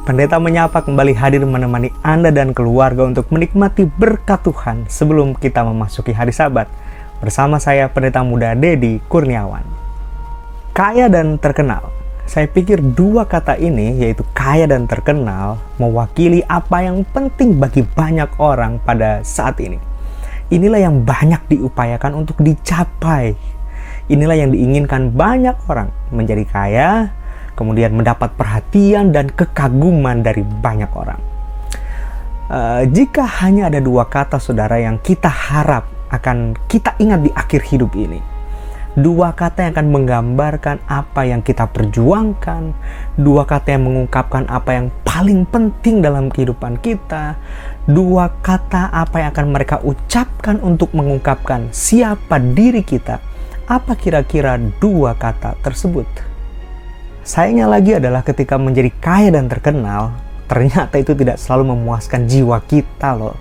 Pendeta Menyapa kembali hadir menemani Anda dan keluarga untuk menikmati berkat Tuhan sebelum kita memasuki hari Sabat. Bersama saya Pendeta Muda Dedi Kurniawan. Kaya dan terkenal. Saya pikir dua kata ini, yaitu kaya dan terkenal, mewakili apa yang penting bagi banyak orang pada saat ini. Inilah yang banyak diupayakan untuk dicapai. Inilah yang diinginkan banyak orang, menjadi kaya, kemudian mendapat perhatian dan kekaguman dari banyak orang. Jika hanya ada dua kata saudara yang kita harap akan kita ingat di akhir hidup ini, dua kata yang akan menggambarkan apa yang kita perjuangkan, dua kata yang mengungkapkan apa yang paling penting dalam kehidupan kita, dua kata apa yang akan mereka ucapkan untuk mengungkapkan siapa diri kita, apa kira-kira dua kata tersebut? Sayangnya lagi adalah ketika menjadi kaya dan terkenal, ternyata itu tidak selalu memuaskan jiwa kita loh.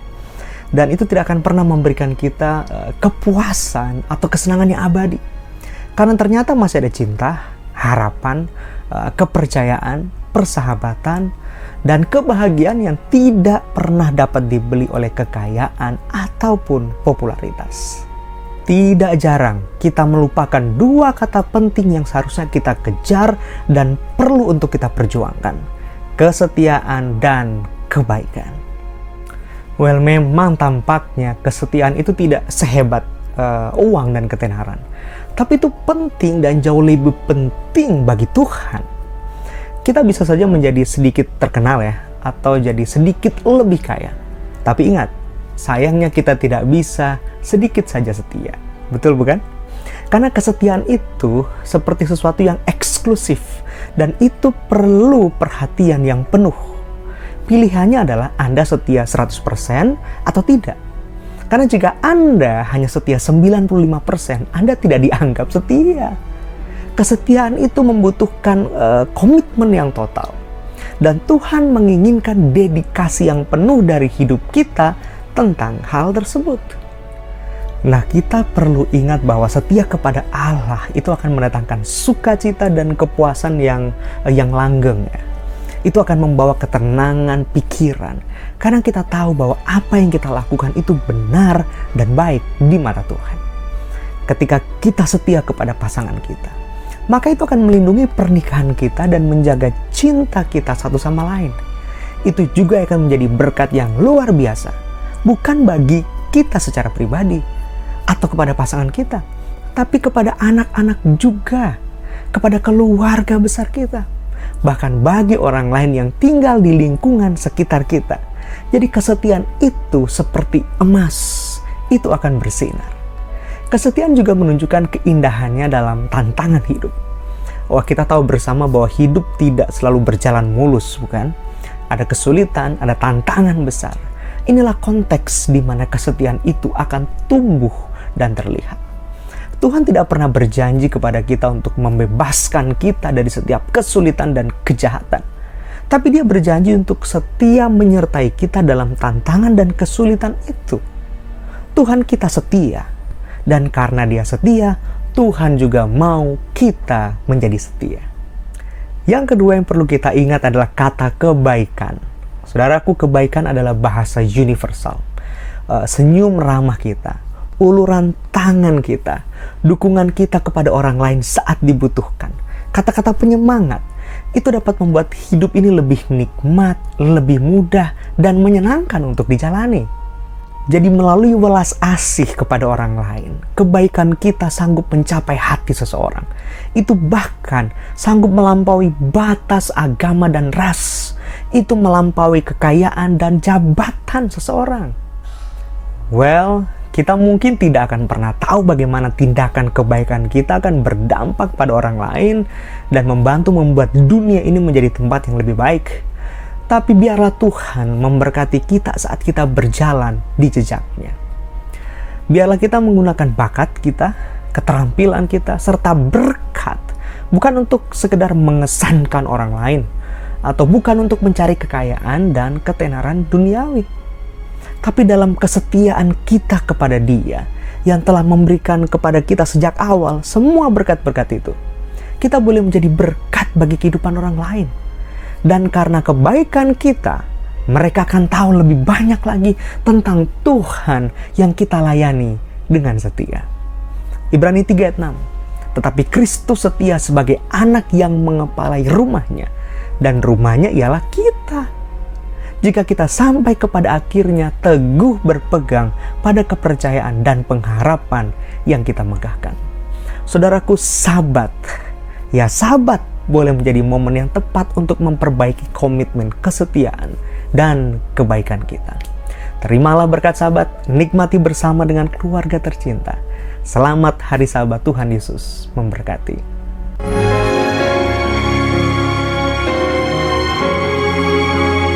Dan itu tidak akan pernah memberikan kita kepuasan atau kesenangan yang abadi. Karena ternyata masih ada cinta, harapan, kepercayaan, persahabatan, dan kebahagiaan yang tidak pernah dapat dibeli oleh kekayaan ataupun popularitas. Tidak jarang kita melupakan dua kata penting yang seharusnya kita kejar dan perlu untuk kita perjuangkan. Kesetiaan dan kebaikan. Well, memang tampaknya kesetiaan itu tidak sehebat uang dan ketenaran. Tapi itu penting dan jauh lebih penting bagi Tuhan. Kita bisa saja menjadi sedikit terkenal ya, atau jadi sedikit lebih kaya. Tapi ingat, sayangnya kita tidak bisa sedikit saja setia. Betul bukan? Karena kesetiaan itu seperti sesuatu yang eksklusif dan itu perlu perhatian yang penuh. Pilihannya adalah Anda setia 100% atau tidak. Karena jika Anda hanya setia 95%, Anda tidak dianggap setia. Kesetiaan itu membutuhkan komitmen yang total. Dan Tuhan menginginkan dedikasi yang penuh dari hidup kita tentang hal tersebut. Nah, kita perlu ingat bahwa setia kepada Allah itu akan mendatangkan sukacita dan kepuasan yang langgeng ya. Itu akan membawa ketenangan pikiran. Karena kita tahu bahwa apa yang kita lakukan itu benar dan baik di mata Tuhan. Ketika kita setia kepada pasangan kita, maka itu akan melindungi pernikahan kita dan menjaga cinta kita satu sama lain. Itu juga akan menjadi berkat yang luar biasa. Bukan bagi kita secara pribadi atau kepada pasangan kita, tapi kepada anak-anak juga, kepada keluarga besar kita, bahkan bagi orang lain yang tinggal di lingkungan sekitar kita. Jadi kesetiaan itu seperti emas, itu akan bersinar. Kesetiaan juga menunjukkan keindahannya dalam tantangan hidup. Wah, kita tahu bersama bahwa hidup tidak selalu berjalan mulus, bukan? Ada kesulitan, ada tantangan besar. Inilah konteks di mana kesetiaan itu akan tumbuh dan terlihat. Tuhan tidak pernah berjanji kepada kita untuk membebaskan kita dari setiap kesulitan dan kejahatan. Tapi Dia berjanji untuk setia menyertai kita dalam tantangan dan kesulitan itu. Tuhan kita setia. Dan karena Dia setia, Tuhan juga mau kita menjadi setia. Yang kedua yang perlu kita ingat adalah kata kebaikan. Saudaraku, kebaikan adalah bahasa universal. Senyum ramah kita, uluran tangan kita, dukungan kita kepada orang lain saat dibutuhkan, kata-kata penyemangat, itu dapat membuat hidup ini lebih nikmat, lebih mudah, dan menyenangkan untuk dijalani. Jadi melalui welas asih kepada orang lain, kebaikan kita sanggup mencapai hati seseorang. Itu bahkan sanggup melampaui batas agama dan ras. Itu melampaui kekayaan dan jabatan seseorang. Well, kita mungkin tidak akan pernah tahu bagaimana tindakan kebaikan kita akan berdampak pada orang lain dan membantu membuat dunia ini menjadi tempat yang lebih baik. Tapi biarlah Tuhan memberkati kita saat kita berjalan di jejaknya. Biarlah kita menggunakan bakat kita, keterampilan kita, serta berkat bukan untuk sekedar mengesankan orang lain atau bukan untuk mencari kekayaan dan ketenaran duniawi. Tapi dalam kesetiaan kita kepada Dia yang telah memberikan kepada kita sejak awal semua berkat-berkat itu, kita boleh menjadi berkat bagi kehidupan orang lain. Dan karena kebaikan kita, mereka akan tahu lebih banyak lagi tentang Tuhan yang kita layani dengan setia. Ibrani 3 ayat 6. Tetapi Kristus setia sebagai anak yang mengepalai rumahnya, dan rumahnya ialah kita. Jika kita sampai kepada akhirnya teguh berpegang pada kepercayaan dan pengharapan yang kita megahkan. Saudaraku, Sabat boleh menjadi momen yang tepat untuk memperbaiki komitmen kesetiaan dan kebaikan kita. Terimalah berkat Sabat, nikmati bersama dengan keluarga tercinta. Selamat Hari Sabat, Tuhan Yesus memberkati.